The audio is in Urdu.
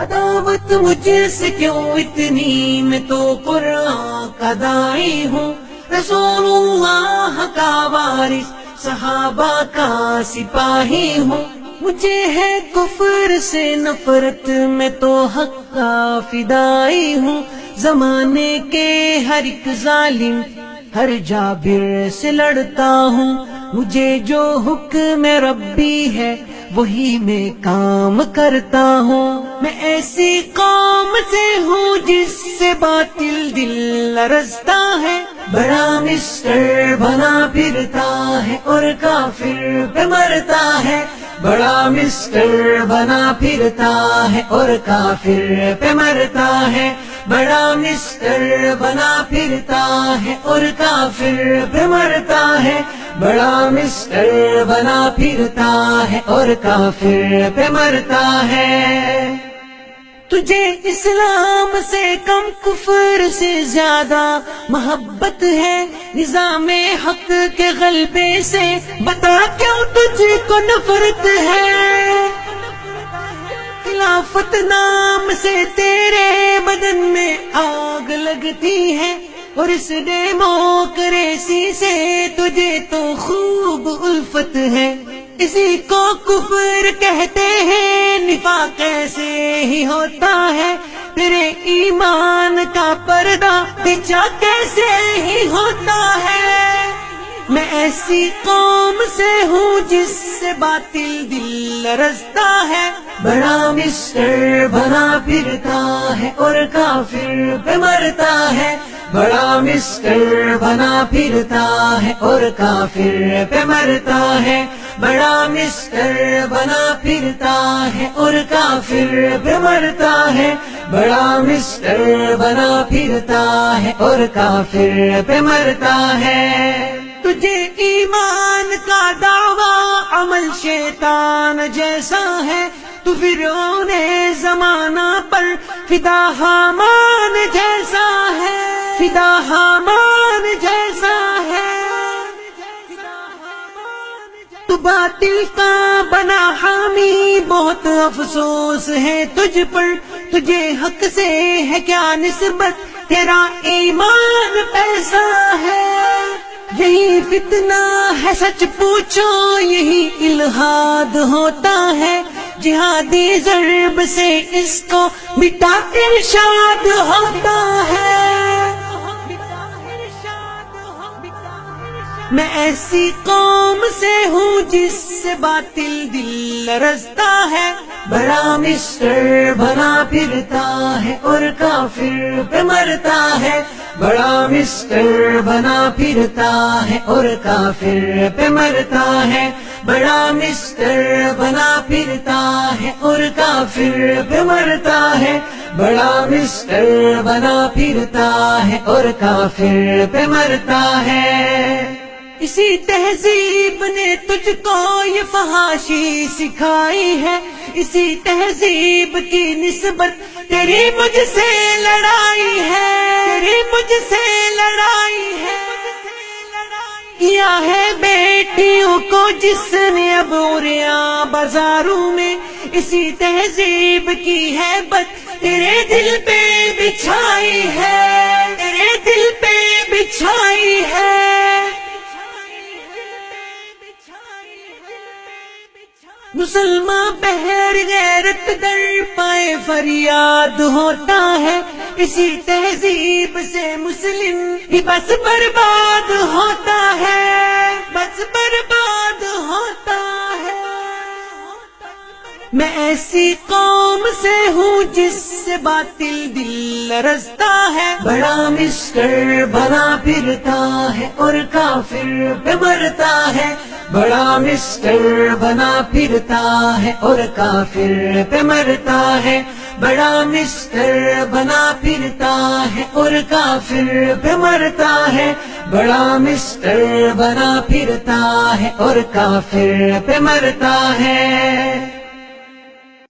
عداوت مجھ سے کیوں اتنی، میں تو قرآن کا داعی ہوں، رسول اللہ کا وارث، صحابہ کا سپاہی ہوں، مجھے ہے کفر سے نفرت، میں تو حق کا فدائی ہوں، زمانے کے ہر ایک ظالم ہر جابر سے لڑتا ہوں، مجھے جو حکم ربی ہے وہی میں کام کرتا ہوں، میں ایسی قوم سے ہوں جس سے باطل دل لرزتا ہے، بڑا مسٹر بنا پھرتا ہے اور کافر پہ مرتا ہے، بڑا مسٹر بنا پھرتا ہے اور کافر پہ مرتا ہے، بڑا مسٹر بنا پھرتا ہے اور کافر پہ مرتا ہے، بڑا مسٹر بنا پھرتا ہے اور کافر پہ مرتا ہے۔ تجھے اسلام سے کم کفر سے زیادہ محبت ہے، نظام حق کے غلبے سے بتا کیوں تجھ کو نفرت ہے، خلافت نام سے تیرے بدن میں آگ لگتی ہے، اور اس ڈیموکریسی سے تجھے تو خوب الفت ہے، اسی کو کفر کہتے ہیں، نفاق ایسے ہی ہوتا ہے، تیرے ایمان کا پردہ پیچھا کیسے ہی ہوتا ہے، میں ایسی قوم سے ہوں جس سے باطل دل لرزتا ہے، بڑا مسٹر بنا پھرتا ہے اور کافر پہ مرتا ہے، بڑا مسٹر بنا پھرتا ہے اور کافر پہ مرتا ہے، بڑا مسٹر بنا پھرتا ہے اور کافر پہ مرتا ہے، بڑا مسٹر بنا پھرتا ہے اور کافر پہ مرتا ہے۔ تجھے ایمان کا دعویٰ عمل شیطان جیسا ہے، تو فرعون زمانہ پر فدا حامان جیسا ہے، فدا حامان جیسا ہے، تو باطل کا بنا حامی، بہت افسوس ہے تجھ پر، تجھے حق سے ہے کیا نسبت، تیرا ایمان پیسا ہے، یہی فتنہ ہے سچ پوچھو، یہی الہاد ہوتا ہے، جہادی ضرب سے اس کو مٹا ارشاد ہوتا ہے، میں ایسی قوم سے ہوں جس سے باطل دل لرزتا ہے، بڑا مسٹر بنا پھرتا ہے اور کافر پہ مرتا ہے، بڑا مسٹر بنا پھرتا ہے اور کافر پہ مرتا ہے، بڑا مسٹر بنا پھرتا ہے اور کافر پہ مرتا ہے، بڑا مسٹر بنا پھرتا ہے اور کافر پہ مرتا ہے۔ اسی تہذیب نے تجھ کو یہ فحاشی سکھائی ہے، اسی تہذیب کی نسبت تیری مجھ سے لڑائی ہے، تیری مجھ سے لڑائی ہے، کیا ہے بیٹیوں کو جس نے اب عریاں بازاروں میں، اسی تہذیب کی ہے بت تیرے دل پہ بچھائی ہے، تیرے دل پہ بچھائی ہے، مسلمان بہر غیرت در پائے فریاد ہوتا ہے، اسی تہذیب سے مسلم ہی بس برباد ہوتا ہے، بس برباد ہوتا ہے، میں ایسی قوم سے ہوں جس سے باطل دل لرزتا ہے، بڑا مسٹر بنا پھرتا ہے اور کافر پہ مرتا ہے، بڑا مسٹر بنا پھرتا ہے اور کافر پہ مرتا ہے، بڑا مسٹر بنا پھرتا ہے اور کافر پہ مرتا ہے، بڑا مسٹر بنا پھرتا ہے اور کافر پہ مرتا ہے۔